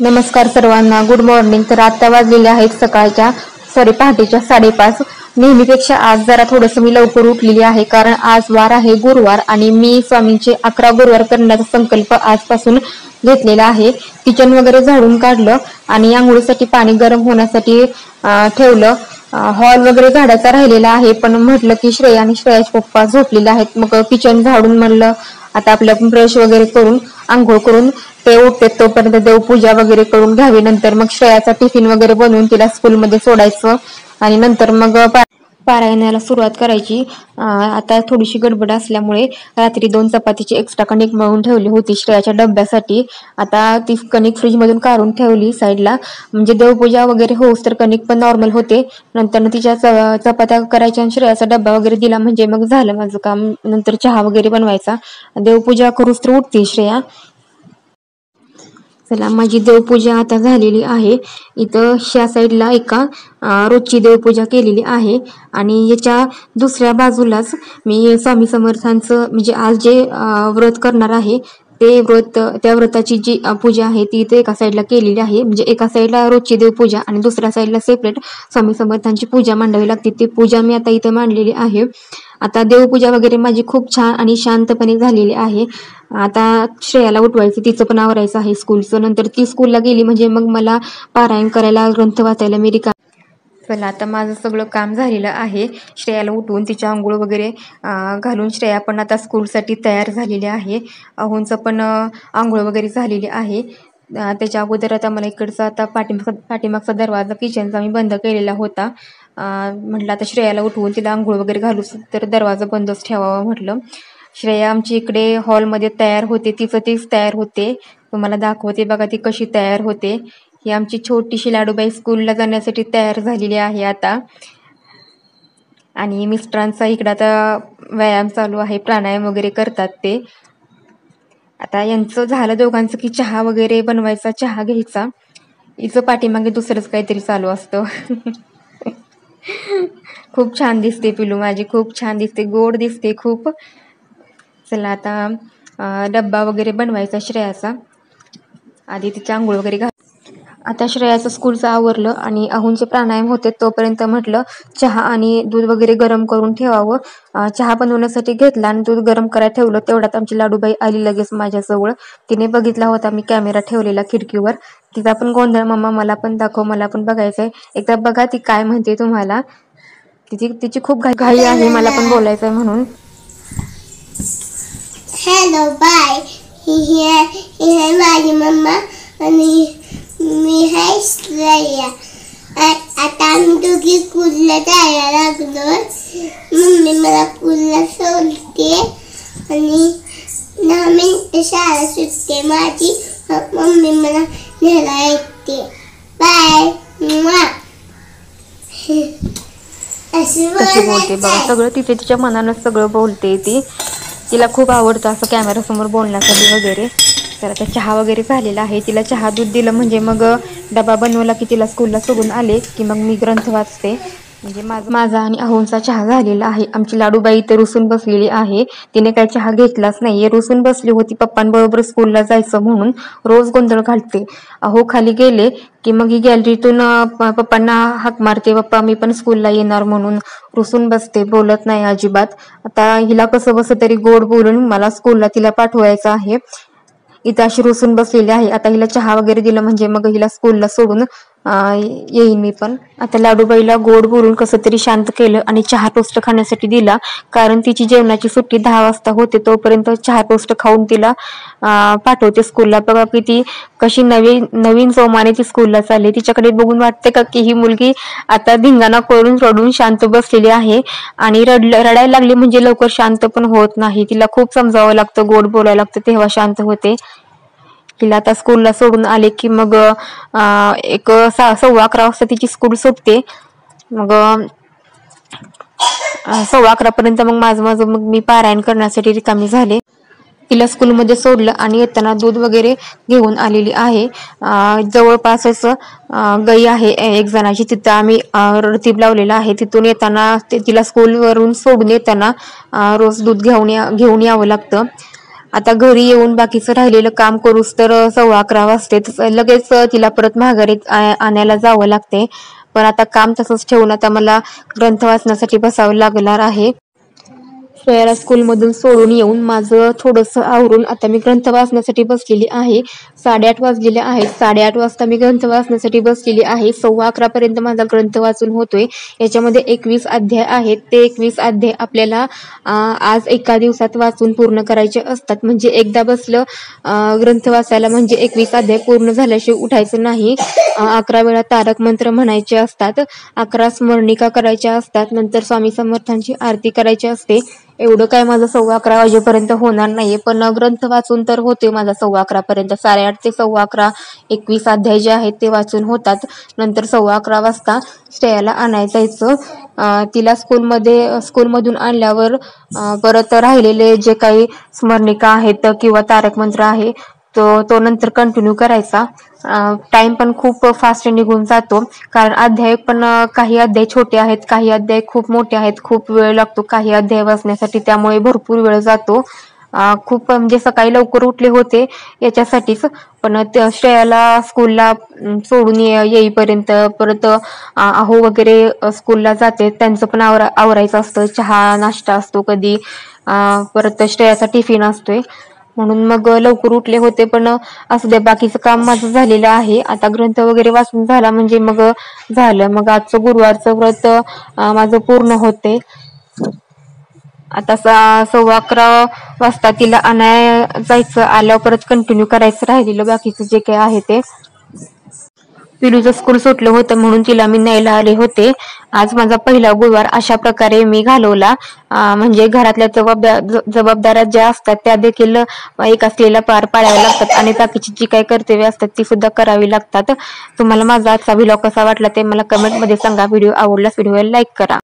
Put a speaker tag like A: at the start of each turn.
A: नमस्कार सर्वांना, good morning. तर आता वाजलेले आहेत पहाटेच्या 5:30. नेहमीपेक्षा आज जरा थोडंसं मी लवकर उठलेली आहे, कारण आज वार आहे गुरुवार आणि मी स्वामींचे 11 गुरुवार करण्याचा संकल्प आजपासून घेतलेला आहे. किचन वगैरे झाडून काढलं आणि आंघोळीसाठी पाणी गरम होण्यासाठी ठेवलं. हॉल वगैरे झाडाचा राहिलेला आहे, पण म्हटलं की श्रेया आणि श्रेयाचे पप्पा झोपलेले आहेत. मग किचन झाडून म्हणलं आता आपलं ब्रश वगैरे करून आंघोळ करून ते उठते तोपर्यंत देवपूजा वगैरे करून घ्यावी. नंतर मग श्रेयाचा टिफिन वगैरे बनवून तिला स्कूलमध्ये सोडायचं आणि नंतर मग पारायणाला सुरुवात करायची. आता थोडीशी गडबड असल्यामुळे रात्री 2 चपातीची एक्स्ट्रा कणिक मळून ठेवली होती श्रेयाच्या डब्यासाठी. आता ती कणिक फ्रीजमधून काढून ठेवली साईडला, म्हणजे देवपूजा वगैरे होऊस तर कणिक पण नॉर्मल होते. नंतर तिच्या चपात्या करायच्या आणि श्रेयाचा डब्बा वगैरे दिला म्हणजे मग झालं माझं काम. नंतर चहा वगैरे बनवायचा. देवपूजा करूच तर उठते श्रेया. चला, माझी देवपूजा आता झालेली आहे. इथं ह्या साईडला एका रोजची देवपूजा केलेली आहे आणि याच्या दुसऱ्या बाजूलाच मी स्वामी समर्थांचं म्हणजे आज जे व्रत करणार आहे ते त्या व्रताची जी पूजा आहे ती इथे एका साईडला केलेली आहे. म्हणजे एका साईडला रोजची देवपूजा आणि दुसऱ्या साईडला सेपरेट स्वामी समर्थांची पूजा मांडावी लागते. ती पूजा मी आता इथे मांडलेली आहे. आता देवपूजा वगैरे माझी खूप छान आणि शांतपणे झालेली आहे. आता श्रेयाला उठवायचं, तिचं पण आवरायचं आहे स्कूलचं. नंतर ती स्कूलला गेली म्हणजे मग मला पारायण करायला, ग्रंथ वाचायला मी रिकामी. चला, आता माझं सगळं काम झालेलं आहे. श्रेयाला उठवून तिच्या आंघोळ वगैरे घालून श्रेया पण आता स्कूलसाठी तयार झालेली आहे. अहोंचं पण आंघोळ वगैरे झालेली आहे. त्याच्या अगोदर आता मला इकडचा आता पाठीमागचा दरवाजा किचनचा मी बंद केलेला होता. म्हटलं आता श्रेयाला उठवून तिला आंघोळ वगैरे घालू तर दरवाजा बंदच ठेवावा म्हटलं. श्रेया आमची इकडे हॉलमध्ये तयार होते, तिचं तीच तयार होते. तुम्हाला दाखवते बघा ती कशी तयार होते. ही आमची छोटीशी लाडूबाई स्कूलला जाण्यासाठी तयार झालेली आहे आता. आणि मिस्टरांचा इकडं आता व्यायाम चालू आहे, प्राणायाम वगैरे करतात ते. आता यांचं झालं दोघांचं की चहा वगैरे बनवायचा, चहा घ्यायचा. हिचं पाठीमागे दुसरंच काहीतरी चालू असतं. खूप छान दिसते पिलू माझी, खूप छान दिसते, गोड दिसते खूप. चला, आता डब्बा वगैरे बनवायचा श्रेयाचा. आधी तिच्या आंघोळ वगैरे आता श्रेयाचं स्कूलचं आवरलं आणि अहोंचे प्राणायाम होते तोपर्यंत म्हटलं चहा आणि दूध वगैरे गरम करून ठेवावं. चहा बनवण्यासाठी घेतला आणि दूध गरम करायला ठेवलं. तेवढ्यात आमची लाडूबाई आली लगेच माझ्याजवळ. तिने बघितला होता मी कॅमेरा ठेवलेला खिडकीवर. तिचा पण गोंधळ, मम्मा मला पण दाखव, मला पण बघायचंय. एकदा बघा ती काय म्हणते तुम्हाला. तिची खूप घाई आहे मला पण बोलायचंय म्हणून.
B: हॅलो बाय, ही माझी मम्मा आणि मी हाय श्रेया. आता आम्ही दोघी स्कूलला जायला लागलो. मम्मी मला स्कूलला सोडते आणि 10 मिनिटं शाळा सुटते माझी. मम्मी मला न्यायला येते. बाय.
A: कशी बोलते बघा, सगळं तिच्या मनानं सगळं बोलते ती. तिला खूप आवडतं असं कॅमेरासमोर बोलण्यासाठी वगैरे. तर आता चहा वगैरे झालेला आहे. तिला चहा दूध दिलं म्हणजे मग डबा बनवला की तिला स्कूलला सोडून आले की मग मी ग्रंथ वाचते. म्हणजे माझा आणि अहोंचा चहा झालेला आहे. आमची लाडूबाई तर रुसून बसलेली आहे. तिने काही चहा घेतलाच नाहीये, रुसून बसली होती. पप्पांबरोबर स्कूलला जायचं म्हणून रोज गोंधळ घालते. अहो खाली गेले की मग ही गॅलरीतून पप्पांना हाक मारते, पप्पा मी पण स्कूलला येणार म्हणून. रुसून बसते, बोलत नाही अजिबात. आता हिला कसं बसं तरी गोड बोलून मला स्कूलला तिला पाठवायचं आहे. इथं अशी रुसून बसलेली आहे. आता हिला चहा वगैरे दिलं म्हणजे मग हिला स्कूलला सोडून येईन मी पण. आता लाडूबाईला गोड बोलून कसं तरी शांत केलं आणि चहा टोस्ट खाण्यासाठी दिला, कारण तिची जेवणाची सुट्टी 10 वाजता होते. तोपर्यंत चहा टोस्ट खाऊन तिला पाठवते स्कूलला. बघा की ती कशी नवीन जोमाने ती स्कूलला चालली. तिच्याकडे बघून वाटते का की ही मुलगी आता धिंगाणा करून रडून शांत बसलेली आहे. आणि रडायला लागली म्हणजे लवकर शांत पण होत नाही. तिला खूप समजावं लागतं, गोड बोलायला लागतं, तेव्हा शांत होते. तिला आता स्कूलला सोडून आले की मग 11:15 वाजता तिची स्कूल सुटते. मग 11:15 पर्यंत मग माझं मग मी पारायण करण्यासाठी रिकामी झाले. तिला स्कूलमध्ये सोडलं आणि येताना दूध वगैरे घेऊन आलेली आहे. जवळपासच गाई आहे एक जणाची, तिथं आम्ही रतीब लावलेला आहे. तिथून येताना तिला स्कूलवरून सोडून येताना रोज दूध घेऊन यावं लागतं. आता घरी येऊन बाकीचं राहिलेलं काम करूच तर 11:15 वाजते. लगेच तिला परत माघारी आणायला जावं लागते. पण आता काम तसंच ठेवून आता मला ग्रंथ वाचनासाठी बसावं लागणार आहे. श्रेयाला स्कूलमधून सोडून येऊन माझं थोडंसं आवरून आता मी ग्रंथ वाचण्यासाठी बसलेली आहे. 8:30 वाजलेले आहेत. 8:30 वाजता मी ग्रंथ वाचण्यासाठी बसलेली आहे. 11:15 पर्यंत माझा ग्रंथ वाचून होतोय. याच्यामध्ये 21 अध्याय आहेत. ते 21 अध्याय आपल्याला आज एका दिवसात वाचून पूर्ण करायचे असतात. म्हणजे एकदा बसलं ग्रंथ वाचायला म्हणजे 21 अध्याय पूर्ण झाल्याशिवाय उठायचं नाही. 11 वेळा तारक मंत्र म्हणायचे असतात. 11 स्मरणिका करायच्या असतात. नंतर स्वामी समर्थांची आरती करायची असते. एवढं काय माझं 11:15 वाजेपर्यंत होणार नाहीये, पण ग्रंथ वाचून तर होते माझा 11:15 पर्यंत. 8:30 ते 11:15 21 अध्याय जे आहेत ते वाचून होतात. नंतर 11:15 वाजता श्रेयाला आणायला जायचं. तिला स्कूलमधून आणल्यावर परत राहिलेले जे काही स्मरणिका आहेत किंवा तारक मंत्र आहे तो नंतर कंटिन्यू करायचा. टाइम पण खूप फास्ट निघून जातो, कारण अध्याय पण काही अध्याय छोटे आहेत, काही अध्याय खूप मोठे आहेत. खूप वेळ लागतो काही अध्याय वाचण्यासाठी, त्यामुळे भरपूर वेळ जातो. खूप म्हणजे सकाळी लवकर उठले होते याच्यासाठीच, पण श्रेयाला स्कूलला सोडून येईपर्यंत परत अहो वगैरे स्कूलला जाते, त्यांचं पण आवरायचं असतं. चहा नाश्ता असतो कधी, परत श्रेयाचा टिफिन असतोय, म्हणून मग लवकर उठले होते. पण असू दे, बाकीचं काम माझं झालेलं आहे. आता ग्रंथ वगैरे वाचून झाला म्हणजे मग झालं. मग आजचं गुरुवारचं व्रत माझं पूर्ण होते. आता 11:15 वाजता तिला आणाय जायचं. आल्यावर परत कंटिन्यू करायचं राहिलेलं बाकीचं जे काही आहे ते. पिलूचं स्कूल सुटलं होतं म्हणून तिला मी न्यायला आले होते. आज माझा पहिला गुरुवार अशा प्रकारे मी घालवला. म्हणजे घरातल्या जबाबदाऱ्या ज्या असतात त्या देखील एका स्त्रीला पार पाडाव्या लागतात आणि बाकीची जी काही कर्तव्य असतात ती सुद्धा करावी लागतात. तुम्हाला माझा आजचा व्हिडिओ कसा वाटला ते मला कमेंटमध्ये सांगा. व्हिडिओ आवडल्यास व्हिडिओला लाईक करा.